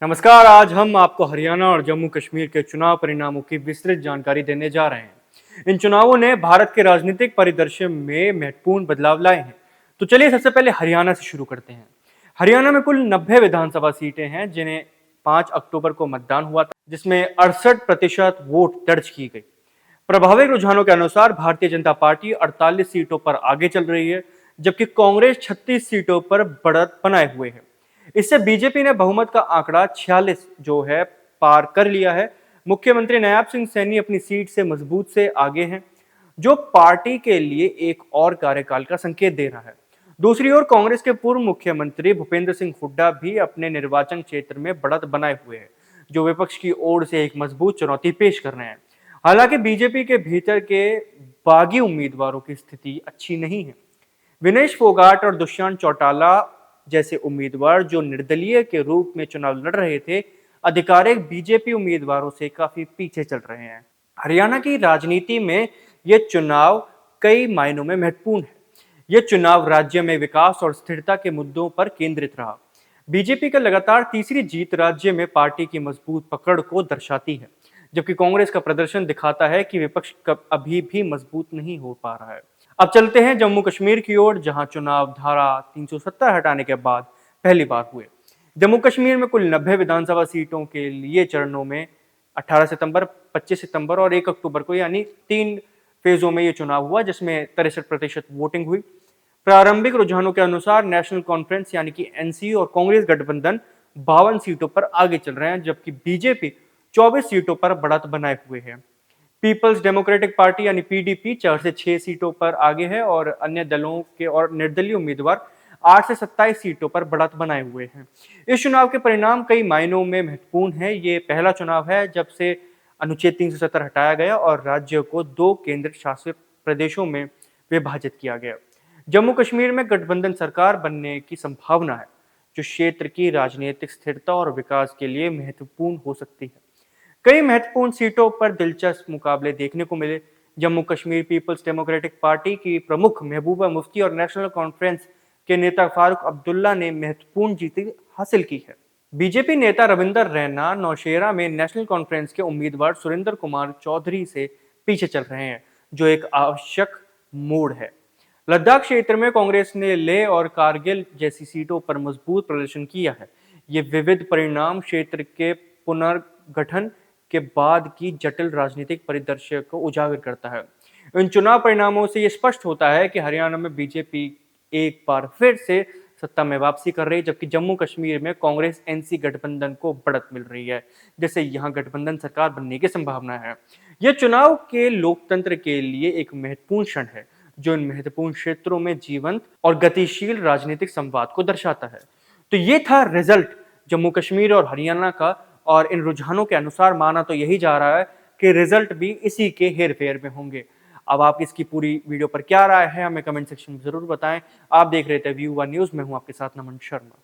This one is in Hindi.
नमस्कार। आज हम आपको हरियाणा और जम्मू कश्मीर के चुनाव परिणामों की विस्तृत जानकारी देने जा रहे हैं। इन चुनावों ने भारत के राजनीतिक परिदृश्य में महत्वपूर्ण बदलाव लाए हैं। तो चलिए सबसे पहले हरियाणा से शुरू करते हैं। हरियाणा में कुल 90 विधानसभा सीटें हैं जिन्हें 5 अक्टूबर को मतदान हुआ था, जिसमें 68% वोट दर्ज की गई। प्रभावित रुझानों के अनुसार भारतीय जनता पार्टी 48 सीटों पर आगे चल रही है, जबकि कांग्रेस 36 सीटों पर बढ़त बनाए हुए है। इससे बीजेपी ने बहुमत का आंकड़ा 46 जो है पार कर लिया है। मुख्यमंत्री नायब सिंह सैनी अपनी सीट से मजबूत से आगे हैं, जो पार्टी के लिए एक और कार्यकाल का संकेत दे रहा है। दूसरी ओर कांग्रेस के पूर्व मुख्यमंत्री भूपेंद्र सिंह हुड्डा भी अपने निर्वाचन क्षेत्र में बढ़त बनाए हुए हैं, जो विपक्ष की ओर से एक मजबूत चुनौती पेश कर रहे हैं। हालांकि बीजेपी के भीतर के बागी उम्मीदवारों की स्थिति अच्छी नहीं है। विनेश फोगाट और दुष्यंत चौटाला जैसे उम्मीदवार जो निर्दलीय के रूप में चुनाव लड़ रहे थे, आधिकारिक बीजेपी उम्मीदवारों से काफी पीछे चल रहे हैं। हरियाणा की राजनीति में यह चुनाव कई मायनों में महत्वपूर्ण है। यह चुनाव राज्य में विकास और स्थिरता के मुद्दों पर केंद्रित रहा। बीजेपी का लगातार तीसरी जीत राज्य में पार्टी की मजबूत पकड़ को दर्शाती है, जबकि कांग्रेस का प्रदर्शन दिखाता है कि विपक्ष अभी भी मजबूत नहीं हो पा रहा है। अब चलते हैं जम्मू कश्मीर की ओर, जहां चुनाव धारा 370 हटाने के बाद पहली बार हुए। जम्मू कश्मीर में कुल 90 विधानसभा सीटों के लिए चरणों में 18 सितंबर, 25 सितंबर और 1 अक्टूबर को यानी 3 फेजों में यह चुनाव हुआ, जिसमें 63% वोटिंग हुई। प्रारंभिक रुझानों के अनुसार नेशनल कॉन्फ्रेंस यानी कि एनसी और कांग्रेस गठबंधन 52 सीटों पर आगे चल रहे हैं, जबकि बीजेपी 24 सीटों पर बढ़त बनाए हुए है। पीपल्स डेमोक्रेटिक पार्टी यानी पीडीपी 4 से 6 सीटों पर आगे है और अन्य दलों के और निर्दलीय उम्मीदवार 8 से 27 सीटों पर बढ़त बनाए हुए हैं। इस चुनाव के परिणाम कई मायनों में महत्वपूर्ण है। ये पहला चुनाव है जब से अनुच्छेद 370 हटाया गया और राज्य को 2 केंद्र शासित प्रदेशों में विभाजित किया गया। जम्मू कश्मीर में गठबंधन सरकार बनने की संभावना है, जो क्षेत्र की राजनीतिक स्थिरता और विकास के लिए महत्वपूर्ण हो सकती है। कई महत्वपूर्ण सीटों पर दिलचस्प मुकाबले देखने को मिले। Jammu Kashmir People's Democratic Party की प्रमुख महबूबा मुफ्ती और नेशनल कॉन्फ्रेंस के नेता फारूक अब्दुल्ला ने महत्वपूर्ण जीत हासिल की है। बीजेपी नेता रविंदर रैना नौशेरा में नेशनल कॉन्फ्रेंस के उम्मीदवार सुरेंद्र कुमार चौधरी से पीछे चल रहे हैं, जो एक आवश्यक मोड़ है। लद्दाख क्षेत्र में कांग्रेस ने लेह और कारगिल जैसी सीटों पर मजबूत प्रदर्शन किया है। ये विविध परिणाम क्षेत्र के पुनर्गठन के बाद की जटिल राजनीतिक परिदृश्य को उजागर करता है। इन चुनाव परिणामों से यह स्पष्ट होता है कि हरियाणा में बीजेपी एक बार फिर से सत्ता में वापसी कर रही है, जबकि जम्मू कश्मीर में कांग्रेस एनसी गठबंधन को बढ़त मिल रही है, जिससे यहां गठबंधन सरकार बनने की संभावना है। यह चुनाव के लोकतंत्र के लिए एक महत्वपूर्ण क्षण है, जो इन महत्वपूर्ण क्षेत्रों में जीवंत और गतिशील राजनीतिक संवाद को दर्शाता है। तो ये था रिजल्ट जम्मू कश्मीर और हरियाणा का, और इन रुझानों के अनुसार माना तो यही जा रहा है कि रिजल्ट भी इसी के हेरफेर में होंगे। अब आप इसकी पूरी वीडियो पर क्या राय है, हमें कमेंट सेक्शन में जरूर बताएं। आप देख रहे थे व्यू वन न्यूज, मैं हूं आपके साथ नमन शर्मा।